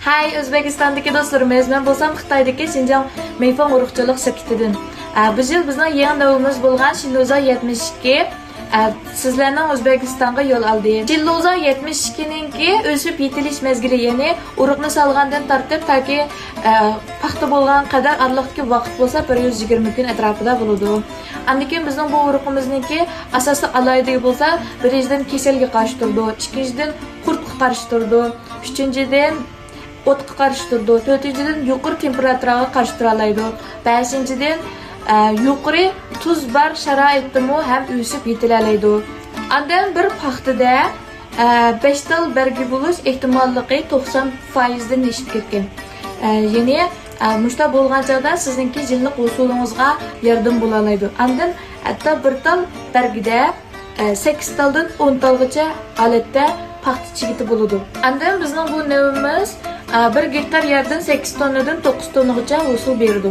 Hay, O'zbekistondagi do'stlarimiz, men bo'lsam Xitoydagi Xinjiang Meifeng urug'chilik shirkatidan. Bu yil bizning yangi davimiz bo'lgan Shilloza 72 sizlarning O'zbekistonga yo'l oldi. Shilloza 72 ningki o'sib yetilish mezgili, ya'ni urug'ni solgandan tortib toki paxta bo'lgan qadar aniqki vaqt bo'lsa 120 kun atrofida bo'ladi. Andikin bizning bu urug'imizningki asosiy alaydi bo'lsa, birinchidan kasalga qarshi turdi, ikkinchidan qurtga qarshi turdi, uchinchidan o'tga qarshi turdi, to'rtinchidan yuqori temperaturaga qarshi tura oladi, beshinchidan yuqori tuz bar sharoitdami ham o'sib yetilalaydi. Andan bir paxtada 5 tal bergi bo'lish ehtimolligi 90% dan oshib ketgan. Ya'ni mushta bo'lgan chog'da sizningki yillik usulingizga yordam bo'la oladi. Andan hatto bir tal bergida 8 taldan 10 talgacha holatda paxta chigiti bo'ladi. Andan bizning bu navimiz 1 gektar yerdan 8 tonnadan 9 tonnagacha usul berdi.